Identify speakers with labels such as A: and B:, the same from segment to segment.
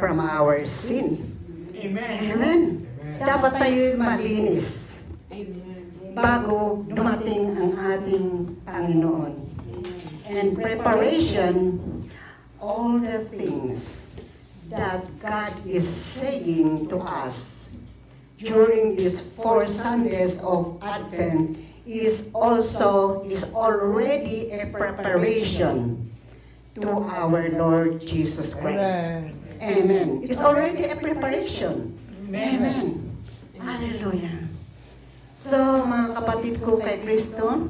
A: from our sin.
B: Amen.
A: Amen. Dapat tayo malinis bago dumating ang ating Panginoon. And preparation, all the things that God is saying to us during these 4 Sundays of Advent is already a preparation to our Lord Jesus Christ.
C: Amen.
A: Amen. It's already a preparation.
B: Amen.
A: Amen. Hallelujah. So, mga kapatid ko kay Kristo,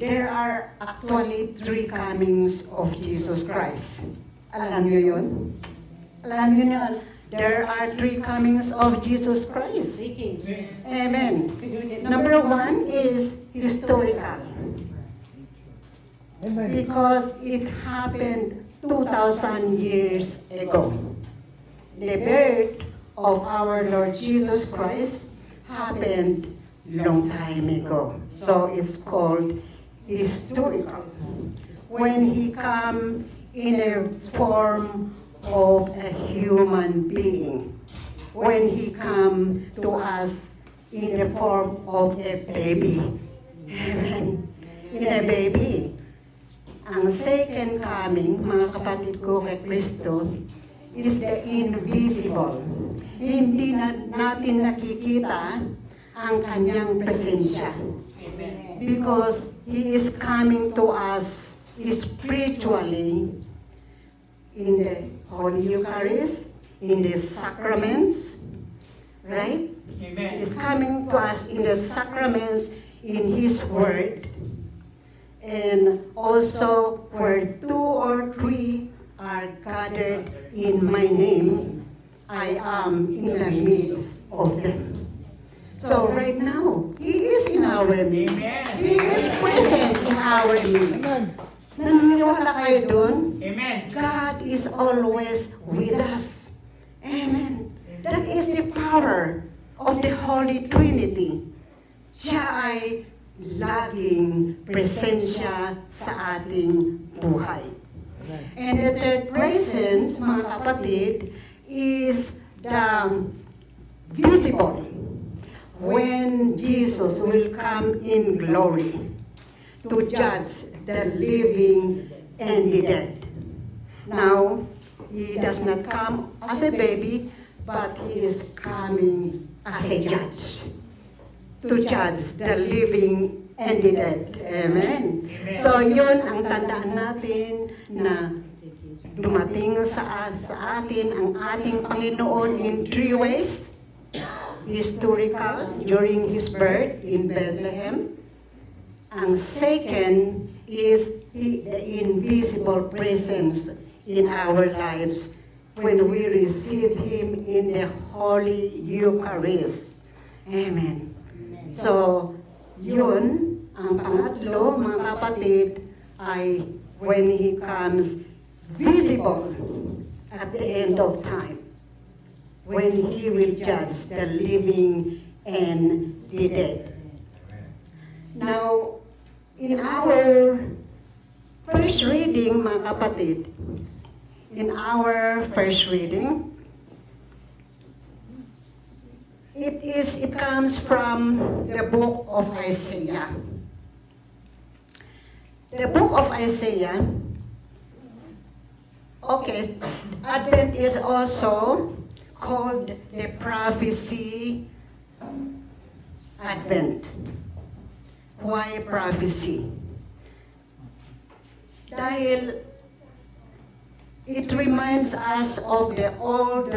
A: there are actually 3 comings of Jesus Christ. Alam niyo yun? Alam niyo yun? There are 3 comings of Jesus Christ. Amen. Number 1 is historical.
C: Amen.
A: Because it happened 2,000 years ago. The birth of our Lord Jesus Christ happened long time ago. So it's called historical. When He come in a form of a human being. When He come to us in the form of a baby. Amen. In a baby. Ang second coming, mga kapatid ko kay Kristo, is the invisible. Hindi natin nakikita ang kanyang presensya. Because He is coming to us spiritually in the Holy Eucharist, in the sacraments, right?
B: Amen.
A: He is coming to us in the sacraments, in His Word, and also where 2 or 3 are gathered in my name, I am in the midst of them. So right now, He is in our midst.
B: Amen.
A: He is present in our midst.
C: Amen.
A: Naniniwala kayo dun?
B: Amen.
A: God is always with us. Amen. That is the power of the Holy Trinity. Siya ay laging presensya sa ating buhay. And the third presence, mga kapatid, is the visible. When Jesus will come in glory to judge the living and the dead. Now, He does not come as a baby, but He is coming as a judge. To judge the living and the dead. Amen. So yun ang tandaan natin na dumating sa atin ang ating Panginoon in 3 ways. Historical, during His birth in Bethlehem. Ang second is the invisible presence in our lives when we receive Him in the Holy Eucharist. Amen. So, yun, ang pangatlo, mga kapatid, ay when He comes visible at the end of time. When He will judge the living and the dead. Now, in our first reading, mga kapatid, in our first reading, it comes from the book of Isaiah. The book of Isaiah, okay, Advent is also called the prophecy Advent. Why prophecy? Dahil it reminds us of the old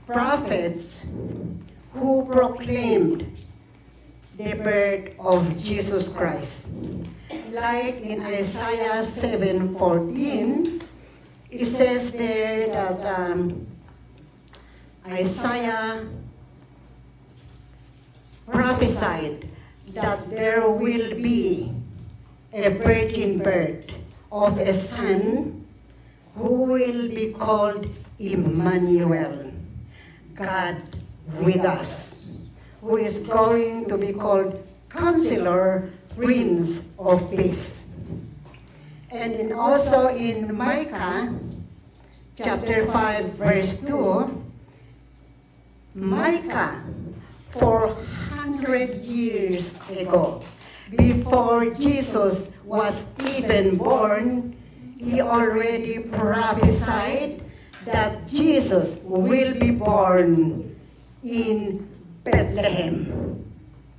A: prophets who proclaimed the birth of Jesus Christ. Like in Isaiah 7:14, it says there that Isaiah prophesied that there will be a virgin birth of a son who will be called Emmanuel, God with us, who is going to be called Counselor, Prince of Peace. And also in Micah chapter 5, verse 2, Micah, 400 years ago, before Jesus was even born, he already prophesied that Jesus will be born in Bethlehem.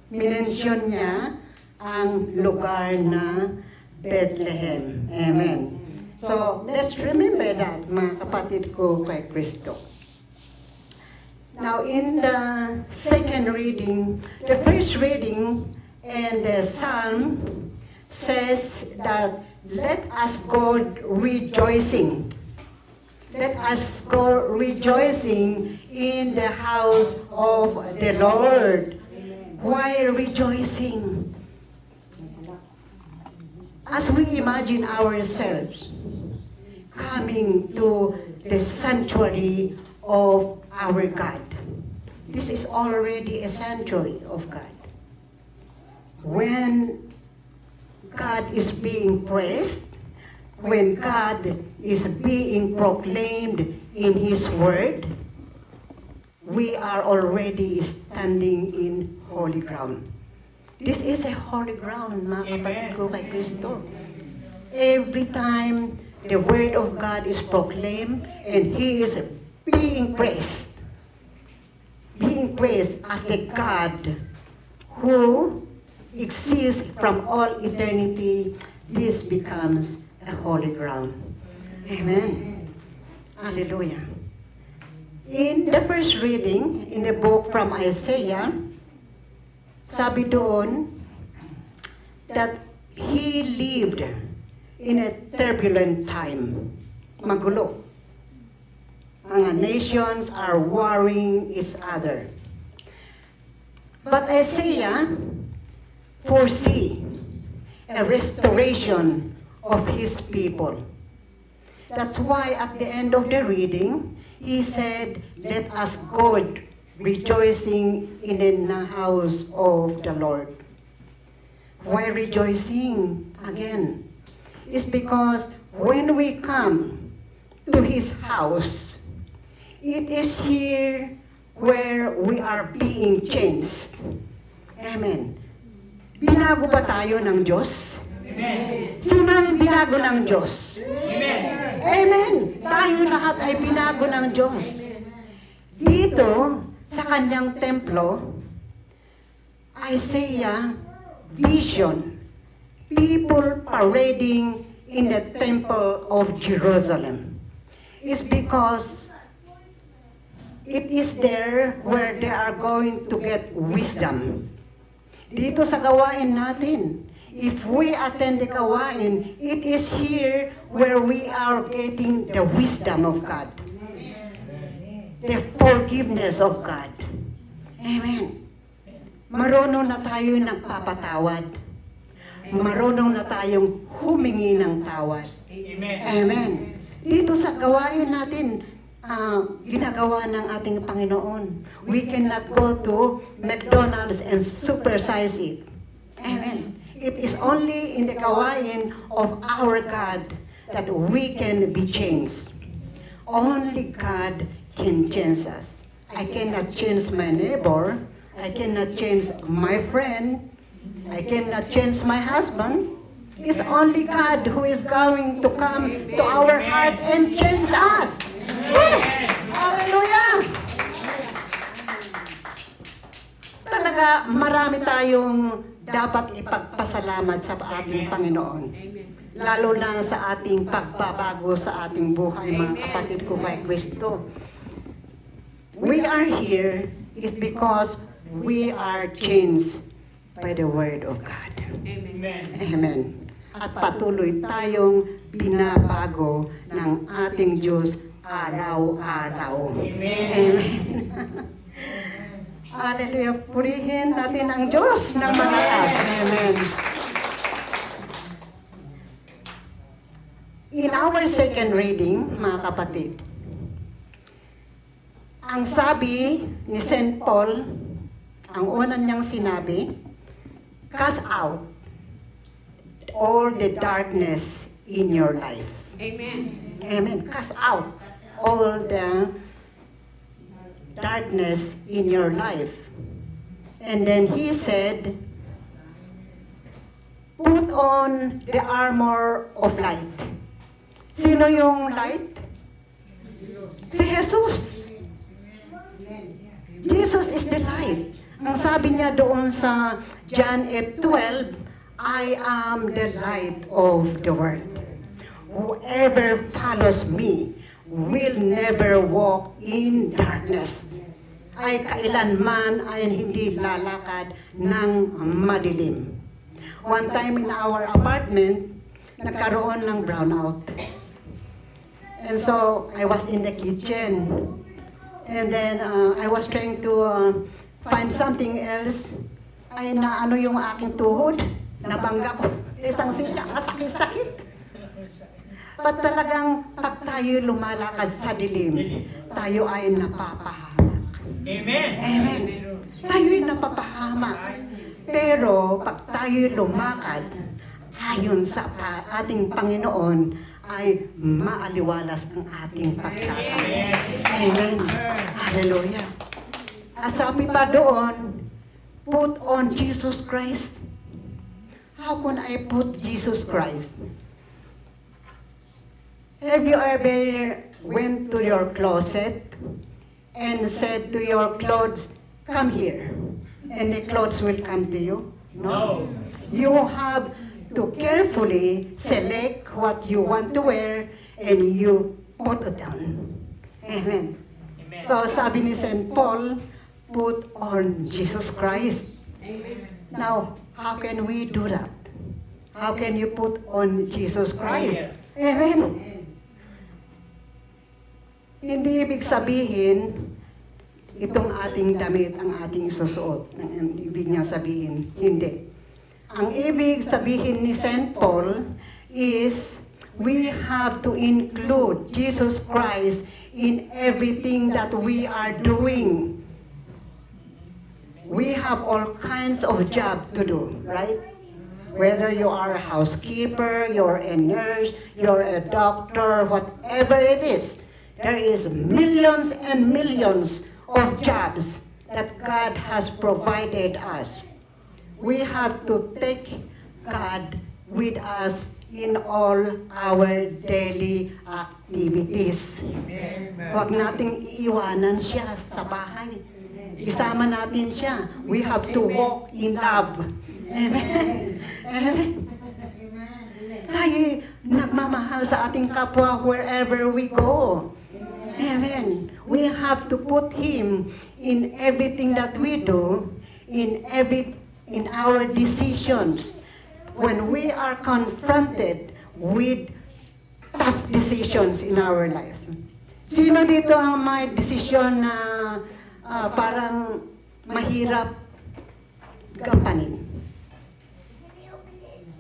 A: Minensyon niya ang lugar na Bethlehem. Amen. So, let's remember that, mga kapatid ko kay Kristo. Now, in the second reading, the first reading and the psalm says that let us go rejoicing. Let us go rejoicing in the house of the Lord. Why rejoicing? As we imagine ourselves coming to the sanctuary of our God. This is already a sanctuary of God. When God is being praised, when God is being proclaimed in His Word, we are already standing in holy ground. This is a holy ground, mga kapatid ko kay Kristo. Every time the Word of God is proclaimed and He is being praised as the God who exists from all eternity, this becomes a holy ground. Amen. Hallelujah. In the first reading, in the book from Isaiah, sabi doon that he lived in a turbulent time. Magulo. Mga nations are warring each other. But Isaiah foresee a restoration of his people. That's why at the end of the reading, he said, let us go rejoicing in the house of the Lord. Why rejoicing again? It's because when we come to His house, it is here where we are being changed. Amen. Binago ba tayo ng Diyos? Amen. Sino ang binago ng Diyos? Amen. Amen. Tayo lahat ay binago ng Diyos. Dito, sa kanyang templo, Isaiah vision, people parading in the temple of Jerusalem. Is because it is there where they are going to get wisdom. Dito sa gawain natin, if we attend the gawain, it is here where we are getting the wisdom of God. The forgiveness of God. Amen. Marunong na tayo nagpapatawad. Marunong na tayong humingi ng tawad. Amen. Amen. Dito sa gawain natin, ginagawa ng ating Panginoon. We cannot go to McDonald's and supersize it. Amen. It is only in the gawain of our God that we can be changed. Only God can change us. I cannot change my neighbor. I cannot change my friend. I cannot change my husband. It's only God who is going to come to our heart and change us. Hallelujah! Talaga, marami tayong dapat ipagpasalamat sa ating Panginoon. Lalo na sa ating pagbabago sa ating buhay, mga kapatid ko kay Kristo. We are here is because we are changed by the Word of God. Amen. Amen. At patuloy tayong binabago ng ating Diyos araw-araw. Amen. Amen. Hallelujah. Purihin natin ang Diyos ng malakas. Amen. In our second reading, mga kapatid, ang sabi ni St. Paul, ang una niyang sinabi, cast out all the darkness in your life.
B: Amen.
A: Amen. Cast out all the darkness in your life. And then he said, put on the armor of light. Sino yung light? Si Jesus. Jesus is the light. Ang sabi niya doon sa John 8:12, I am the light of the world. Whoever follows me will never walk in darkness. Ay kailanman ay hindi lalakad ng madilim. One time in our apartment, nagkaroon ng brownout. And so, I was in the kitchen. And then, I was trying to find something else. Ay naano yung aking tuhod. Nabangga ko. Isang silya, masakit-sakit. At talagang pag tayo lumalakad sa dilim, tayo ay napapahamak.
B: Amen.
A: Amen. Tayo ay napapahamak. Pero pag tayo lumakad, ayon sa ating Panginoon, ay maaliwalas ang ating pagkakataon. Amen. Hallelujah. At sabi pa doon, put on Jesus Christ. How can I put Jesus Christ? Have you ever went to your closet and said to your clothes, come here, and the clothes will come to you? No. You have to carefully select what you want to wear and you put it on. Amen.
B: Amen.
A: So sabi ni St. Paul, put on Jesus Christ.
C: Amen.
A: Now, how can we do that? How can you put on Jesus Christ? Amen. Hindi ibig sabihin, itong ating damit ang ating isusuot. Ang ibig niya sabihin, hindi. Ang ibig sabihin ni St. Paul is, we have to include Jesus Christ in everything that we are doing. We have all kinds of job to do, right? Whether you are a housekeeper, you're a nurse, you're a doctor, whatever it is, there is millions and millions of jobs that God has provided us. We have to take God with us in all our daily activities. Huwag nating iiwanan siya sa bahay. Isama natin siya. We have to walk in love. Amen. Amen. Tayo nagmamahal sa ating kapwa wherever we go. Amen. We have to put Him in everything that we do, in our decisions. When we are confronted with tough decisions in our life. Sino dito ang may desisyon na parang mahirap gampanin?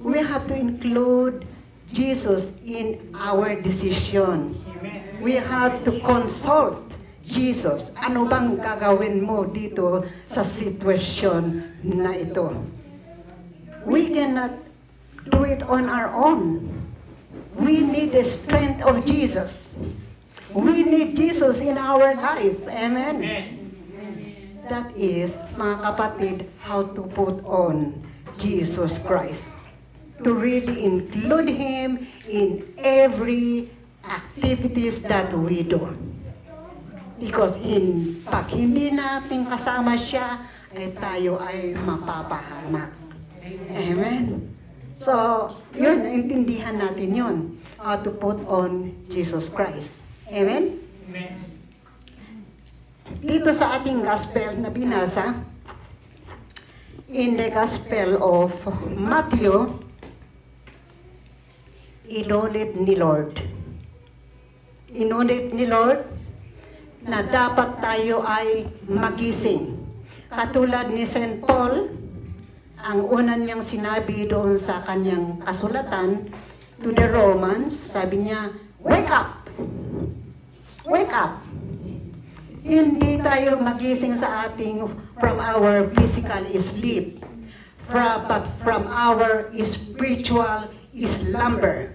A: We have to include Jesus in our decision. We have to consult Jesus. Ano bang gagawin mo dito sa sitwasyon na ito? We cannot do it on our own. We need the strength of Jesus. We need Jesus in our life. Amen. That is, mga kapatid, how to put on Jesus Christ. To really include Him in every activities that we do. Because pag hindi natin kasama siya, tayo ay mapapahamak. Amen. So, yun, naintindihan natin yun. How to put on Jesus Christ. Amen?
B: Amen.
A: Dito sa ating gospel na binasa, in the gospel of Matthew, inulit ni Lord na dapat tayo ay magising. Katulad ni St. Paul, ang una niyang sinabi doon sa kanyang kasulatan to the Romans, sabi niya, wake up! Wake up! Hindi tayo magising sa from our physical sleep, but from our spiritual slumber.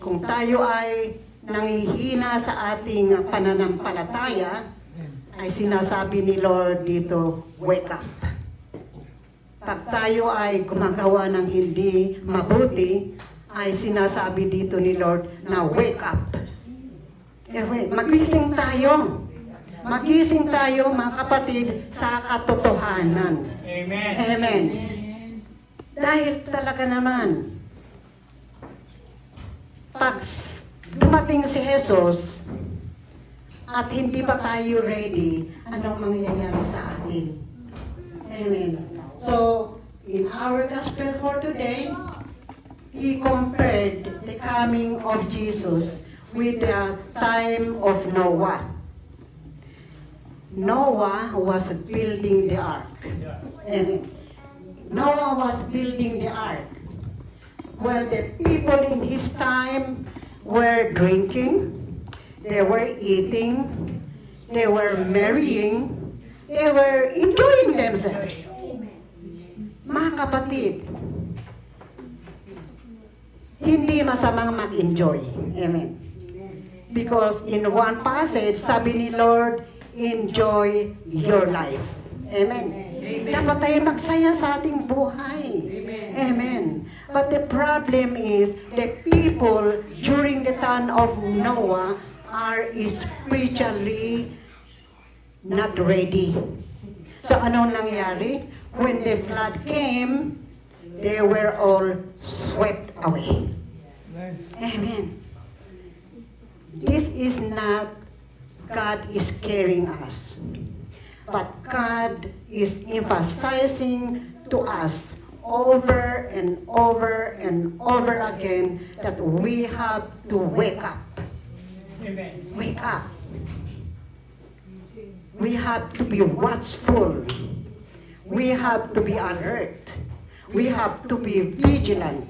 A: Kung tayo ay nangihina sa ating pananampalataya, ay sinasabi ni Lord dito, wake up. Pag tayo ay gumagawa ng hindi mabuti, ay sinasabi dito ni Lord na wake up. Magising tayo. Magising tayo, mga kapatid, sa katotohanan.
B: Amen.
A: Amen. Dahil talaga naman, pag dumating si Jesus, at hindi pa tayo ready, anong mangyayari sa atin? Amen. So, in our gospel for today, he compared the coming of Jesus with the time of Noah. Noah was building the ark. Amen. Noah was building the ark. Well, the people in his time were drinking, they were eating, they were marrying, they were enjoying themselves. Mga kapatid, hindi masamang mag-enjoy. Amen. Because in one passage, sabi ni Lord, enjoy your life. Amen. Dapat tayo magsaya sa ating buhay. Amen. But the problem is, the people during the time of Noah are spiritually not ready. So anong nangyari? When the flood came, they were all swept away. Amen. This is not God is carrying us, but God is emphasizing to us over and over and over again that we have to wake up.
B: Amen.
A: Wake up. We have to be watchful. We have to be alert. We have to be vigilant.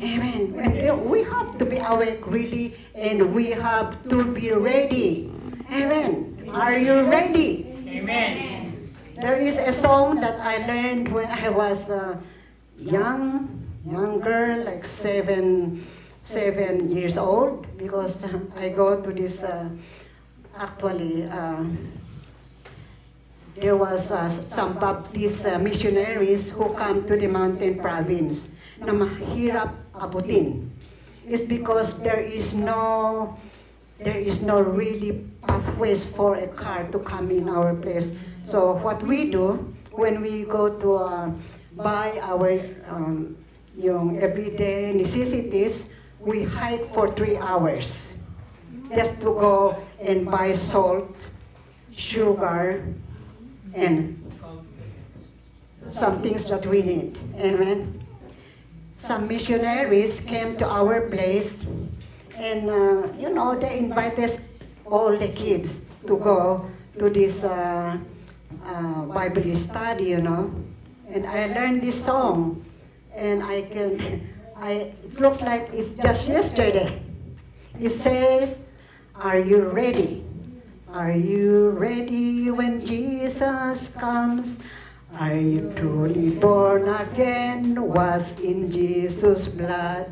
A: Amen. And we have to be awake really, and we have to be ready. Amen. Are you ready?
B: Amen.
A: There is a song that I learned when I was young girl, like seven years old, because I go to this, there was some Baptist missionaries who come to the mountain province na mahirap abutin. It's because there is no really pathways for a car to come in our place. So what we do when we go to buy our yung everyday necessities, we hike for 3 hours just to go and buy salt, sugar, and some things that we need. Amen. Some missionaries came to our place, and they invited all the kids to go to this Bible study, and I learned this song, and it looks like it's just yesterday. It says, "Are you ready? Are you ready when Jesus comes? Are you truly born again, washed in Jesus' blood?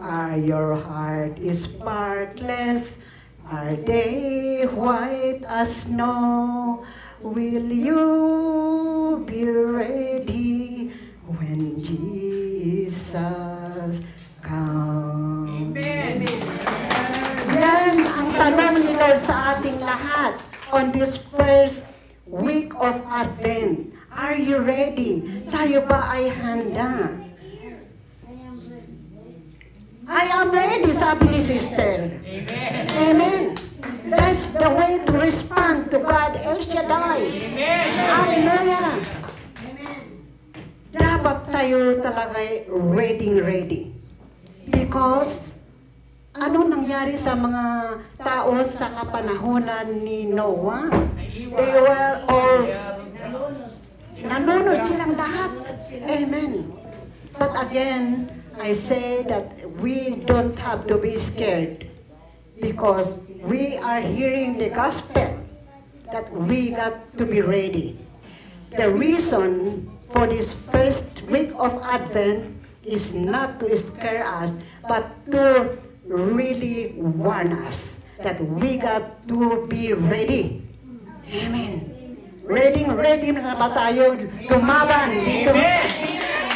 A: Are your heart is sparkless? Are they white as snow? Will you be ready when Jesus comes?"
B: Amen.
A: Yan ang tanong ni Lord sa ating lahat on this first week of Advent. Are you ready? Tayo ba ay handa? I am ready, sabi ni sister.
B: Amen.
A: Amen. That's the way to respond to God El Shaddai.
B: Amen.
A: Hallelujah. Dapat tayo talaga ready. Because, ano nangyari sa mga tao sa kapanahunan ni Noah? They were all nanunod silang lahat. Amen. But again, I say that we don't have to be scared because we are hearing the gospel that we got to be ready. The reason for this first week of Advent is not to scare us, but to really warn us that we got to be ready. Amen. Ready na ba tayo lumaban dito?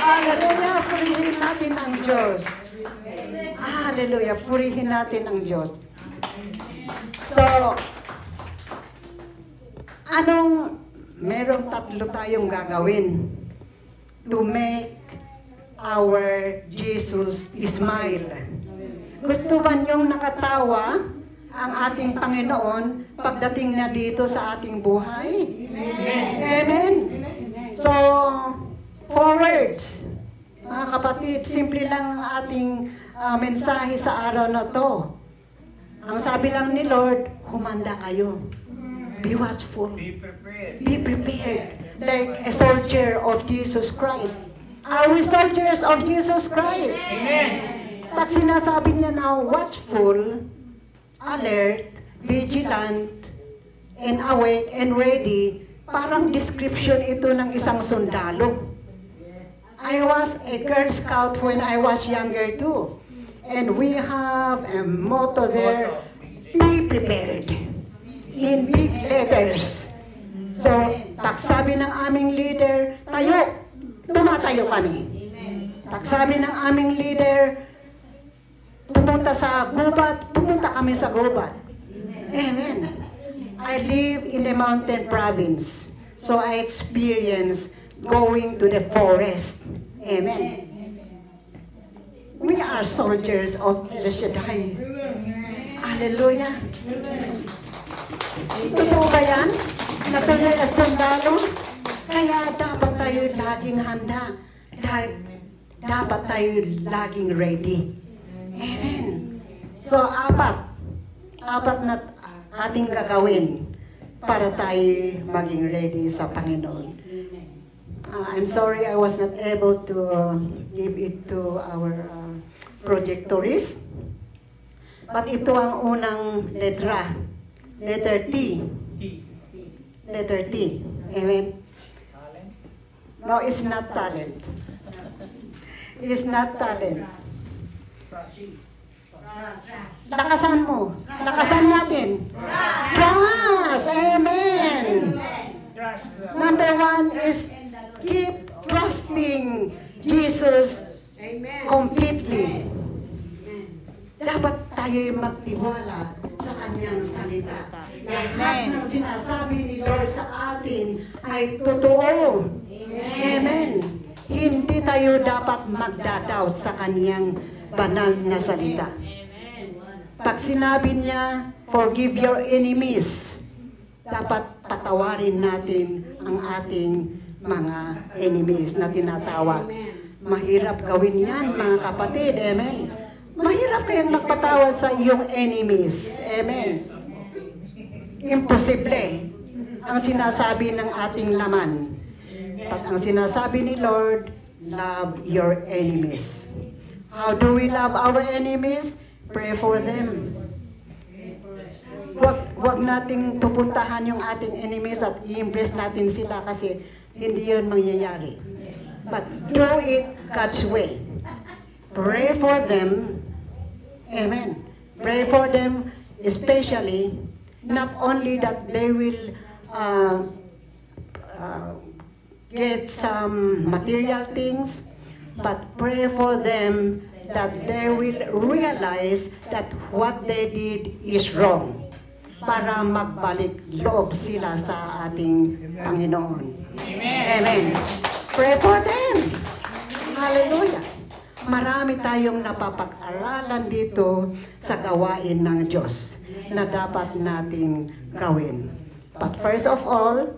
A: Hallelujah, purihin natin ang Diyos. Hallelujah, purihin natin ang Diyos. So, merong tatlo tayong gagawin to make our Jesus smile. Gusto ba niyong nakatawa ang ating Panginoon pagdating na dito sa ating buhay? Amen. So, 4 words. Mga kapatid, simple lang ang ating mensahe sa araw na to. Ang sabi lang ni Lord, humanda kayo. Be watchful.
B: Be prepared.
A: Be prepared. Like a soldier of Jesus Christ. Are we soldiers of Jesus Christ?
B: Amen.
A: Pag sinasabi niya na watchful, alert, vigilant, and awake and ready, parang description ito ng isang sundalo. I was a Girl Scout when I was younger too. And we have a motto there, be prepared, in big letters. So, pag sabi ng aming leader, tayo, tumatayo kami. Pag sabi ng aming leader, pumunta sa gubat, pumunta kami sa gubat. Amen. I live in the mountain province, so I experience going to the forest. Amen. We are soldiers of El Shaddai. Hallelujah. Totoo ba yan? Na tayo ay sundalo? Kaya dapat tayo laging handa. Dapat tayo laging ready. Amen. So, apat na ating gagawin para tayo maging ready sa Panginoon. I'm sorry I was not able to give it to our projectorist. But ito ang unang letra. Letter T. Letter T. Amen. No, it's not talent. It's not talent. Lakasan mo. Lakasan natin. Trust. Amen. Number 1 is keep trusting Jesus completely. Dapat tayo'y magtiwala sa Kanyang salita. Lahat ng sinasabi ni Lord sa atin ay totoo. Amen. Hindi tayo dapat magdadoubt sa Kanyang banal na salita. Pag sinabi niya, forgive your enemies, dapat patawarin natin ang ating mga enemies na tinatawag. Mahirap gawin yan, mga kapatid. Amen. Mahirap kayang magpatawad sa iyong enemies. Amen. Imposible ang sinasabi ng ating laman. Pag ang sinasabi ni Lord, love your enemies. How do we love our enemies? Pray for them. Wag nating pupuntahan yung ating enemies at i-impress natin sila kasi hindi yun mangyayari. But do it God's way. Pray for them. Amen. Pray for them, especially, not only that they will get some material things, but pray for them that they will realize that what they did is wrong para magbalik loob sila sa ating Panginoon. Amen. Pray for them. Hallelujah. Marami tayong napapag-aralan dito sa gawain ng Diyos na dapat nating gawin. But first of all,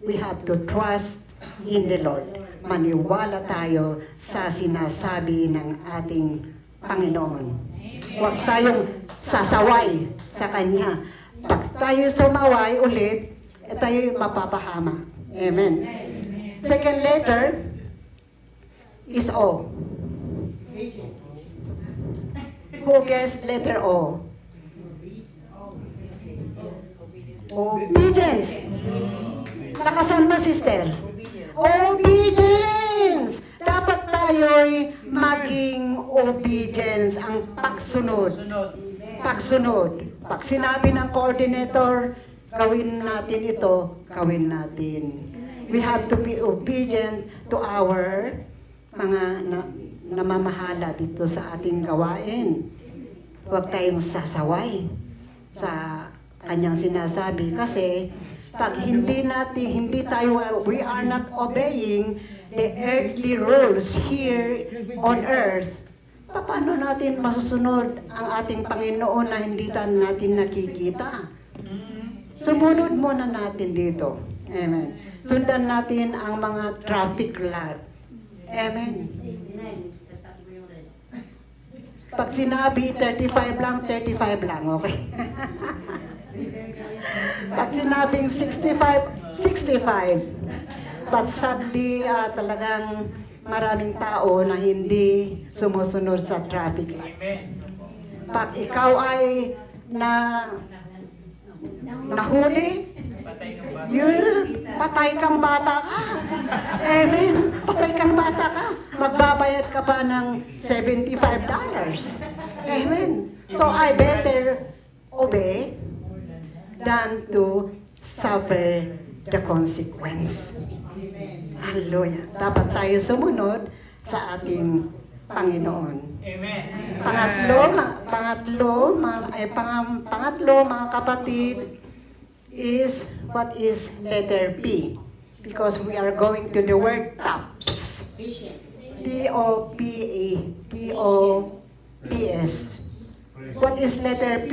A: we have to trust in the Lord. Maniwala tayo sa sinasabi ng ating Panginoon. Huwag tayong sasaway sa Kanya. Pag tayo sumaway ulit, tayo mapapahama. Amen. Second letter is O. Who guessed letter O? Obedience. Lakasan mo, sister. Obedience! Dapat tayo'y maging obedience, ang pagsunod.
B: Sunod.
A: Pagsunod. Pag sinabi ng coordinator, gawin natin ito, gawin natin. We have to be obedient to our mga namamahala dito sa ating gawain. Huwag tayong sasaway sa kanyang sinasabi kasi pag hindi tayo, we are not obeying the earthly rules here on earth, paano natin masusunod ang ating Panginoon na hindi natin nakikita? Sumunod muna natin dito. Amen. Sundan natin ang mga traffic light. Amen. Pag sinabi 35 lang, 35 lang, okay? Pag sinabing 65, 65. But sadly, talagang maraming tao na hindi sumusunod sa traffic lights. Pag ikaw ay nahuli, patay kang bata ka. Amen. Patay kang bata ka. Magbabayad ka pa ng $75. Amen. So I better obey than to suffer the consequence. Hallelujah. Dapat tayo sumunod sa ating Panginoon.
B: Amen.
A: Pangatlo, mga kapatid, is what is letter P? Because we are going to the word TOPS. T-O-P-S. What is letter P?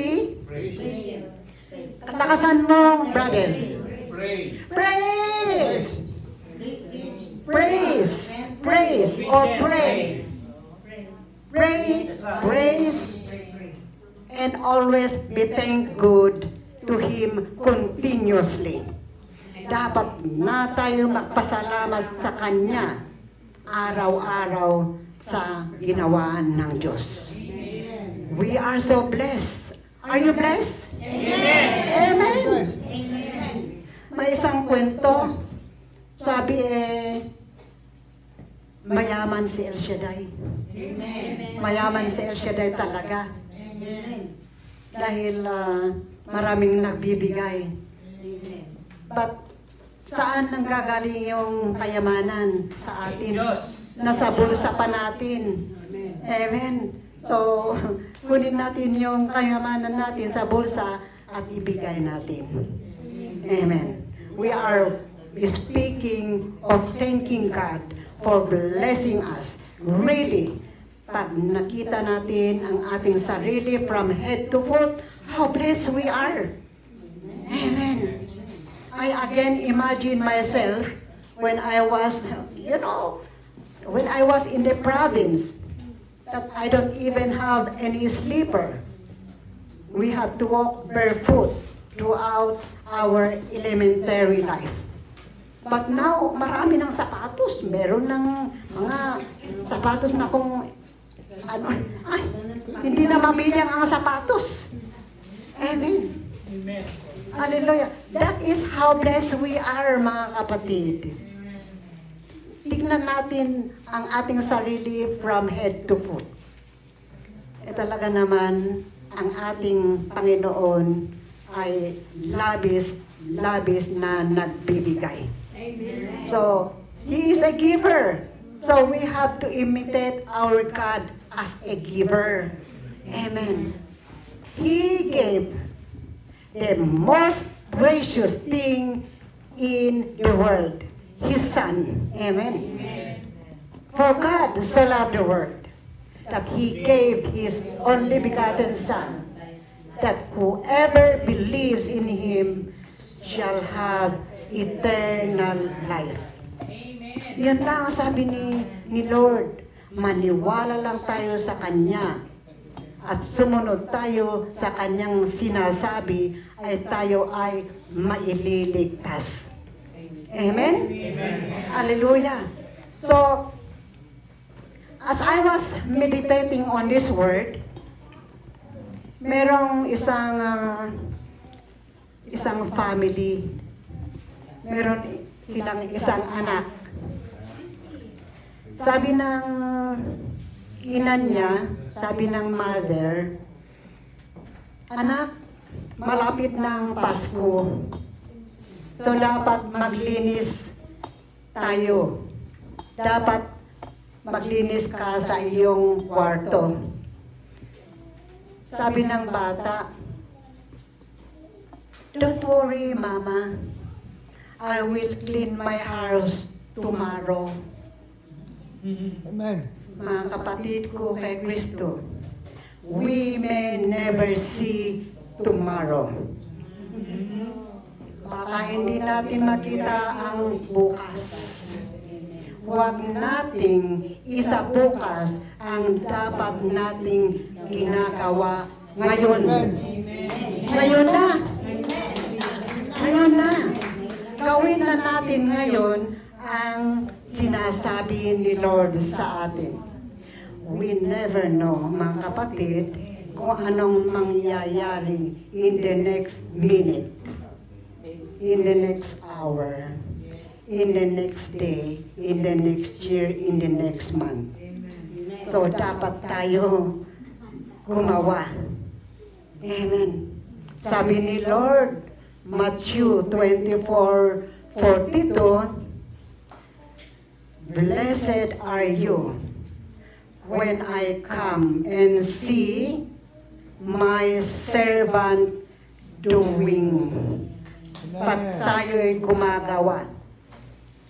A: Lakasan mo, brother.
C: Praise.
A: Praise! Praise! Praise! Or pray. Pray, praise, and always be thank good to Him continuously. Dapat na tayo magpasalamat sa Kanya araw-araw sa ginawaan ng Diyos. We are so blessed. Are you blessed?
B: Amen.
A: Amen. May isang kwento, sabi mayaman si El Shaddai. Mayaman si El Shaddai talaga. Dahil maraming nagbibigay. But saan nanggagaling yung kayamanan sa atin? Nasa bulsa pa natin. Amen. So, kunin natin yung kayamanan natin sa bulsa at ibigay natin. Amen. We are speaking of thanking God for blessing us. Really, pag nakita natin ang ating sarili from head to foot, how blessed we are. Amen. I again imagine myself when I was, when I was in the province, that I don't even have any sleeper. We have to walk barefoot throughout our elementary life. But now, marami ng sapatos. Meron ng mga sapatos na kung hindi na mabilang ang sapatos. Amen.
B: Amen.
A: Hallelujah. That is how blessed we are, mga kapatid. Tignan natin ang ating sarili from head to foot. Talaga naman, ang ating Panginoon ay labis na nagbibigay.
D: Amen.
A: So, He is a giver. So, we have to imitate our God as a giver. Amen. He gave the most precious thing in the world, His Son. Amen. For God so loved the world that He gave His only begotten Son, that whoever believes in Him shall have eternal life. Yan lang ang sabi ni Lord. Maniwala lang tayo sa Kanya at sumunod tayo sa Kanyang sinasabi ay tayo ay maililigtas. Amen?
B: Amen.
A: Hallelujah. So, as I was meditating on this word, merong isang family. Meron silang isang anak. Sabi ng ina niya, sabi ng mother, anak, malapit na ang Pasko. So dapat maglinis tayo. Dapat maglinis ka sa iyong kwarto. Sabi ng bata, don't worry, Mama. I will clean my house tomorrow.
C: Amen.
A: Mga kapatid ko kay Kristo, we may never see tomorrow. Baka hindi natin makita ang bukas. Huwag nating isabukas ang dapat nating ginagawa ngayon. Ngayon na. Ngayon na. Gawin na natin ngayon ang sinasabi ni Lord sa atin. We never know, mga kapatid, kung anong mangyayari in the next minute, in the next hour, in the next day, in the next year, in the next month. So dapat tayo gumawa. Amen. Sabi ni Lord, Matthew 24:42, blessed are you when I come and see my servant doing. Pat tayo'y gumagawa.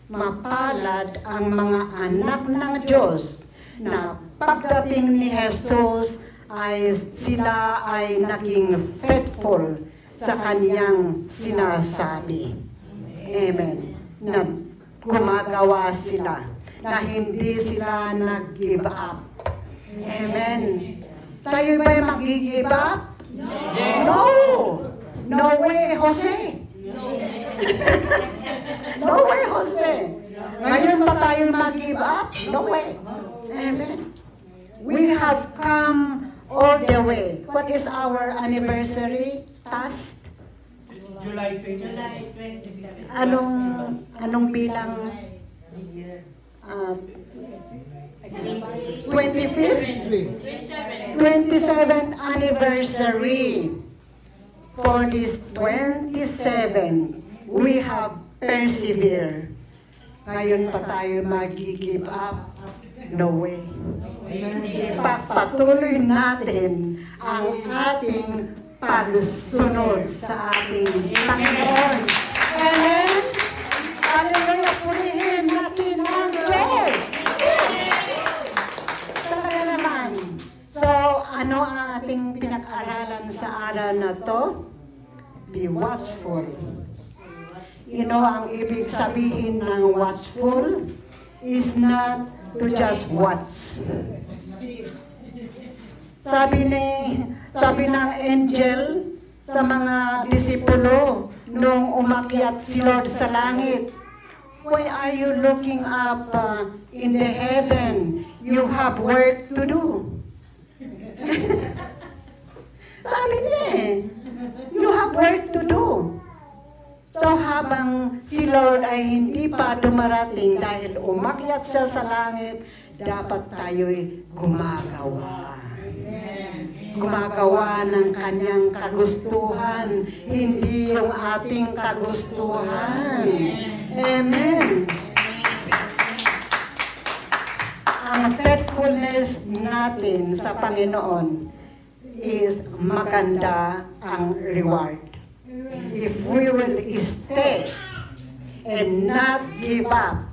A: Mapalad ang mga anak ng Diyos na pagdating ni Jesus ay sila ay naging faithful sa kaniyang sinasabi. Amen. Na gumagawa sila, na hindi sila nag-give up. Amen. Tayo ba'y mag-give up? No! No way, Jose! No way, Jose! Ngayon ba tayo mag-give up? No way. Amen. We have come all the way. What is our anniversary past?
B: July 27.
A: Anong bilang? 25th? 27th anniversary. For this 27, we have persevered. Ngayon pa tayo mag-give up? No way. Ipagpatuloy natin ang ating pagsunod sa ating Panginoon. Amen? Hallelujah! Purihin natin ang Diyos! Talaga naman. So, ano ang ating pinag-aralan sa araw na to? Be watchful. You know, ang ibig sabihin ng watchful is not to just watch. Sabi ng angel sa mga disipulo nung umakyat si Lord sa langit, why are you looking up in the heaven? You have work to do. Sabi niya you have work to do. So habang si Lord ay hindi pa dumarating dahil umakyat siya sa langit, dapat tayo'y gumagawa. Gumagawa ng kanyang kagustuhan, hindi yung ating kagustuhan. Amen. Ang faithfulness natin sa Panginoon is maganda ang reward. If we will stay and not give up,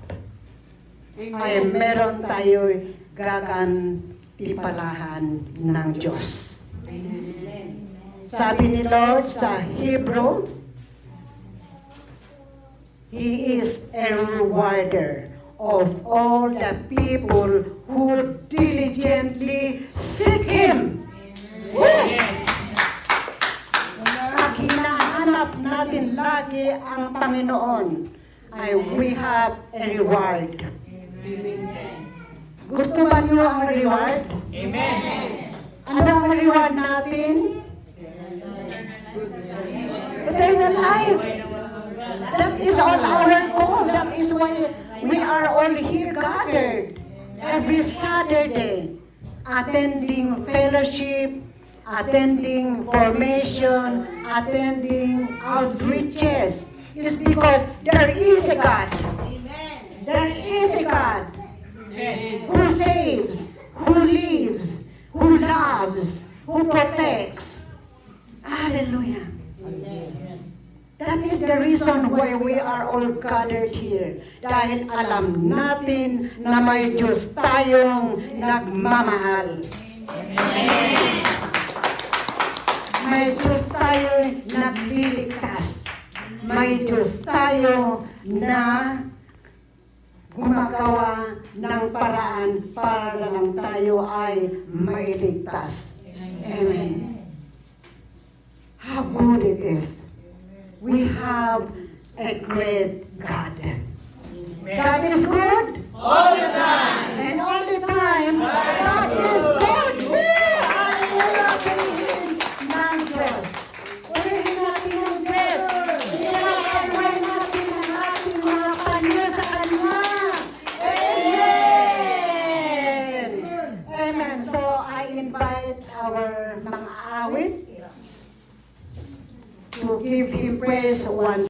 A: ay meron tayo'y gagantipalahan ng Diyos. Sabi ni Lord sa Hebrew, He is a rewarder of all the people who diligently seek Him. Pag hinahanap natin lagi ang Panginoon, ay we have a reward. Gusto ba niyo ang reward?
B: Amen.
A: Ano ang reward natin? Eternal life. That is all our goal. That is why we are all here gathered every Saturday attending fellowship, attending formation, attending outreaches, is because there is a God. There is a God who saves, who lives, who loves, who protects. Hallelujah. That is the reason why we are all gathered here. Dahil alam natin na may Diyos tayong nagmamahal. May Diyos tayong nagliligtas. May Diyos tayo na gumagawa ng paraan para lang tayo ay mailigtas. Amen. How good it is. We have a great God. God is good.
B: All the time.
A: And all the time, God is good. Hallelujah! Purihin ng Diyos. Purihin natin ng Diyos. Ilalagay natin ang ating mga panyo sa Kanya. Amen! Amen. So, I invite our mga awit to give Him praise once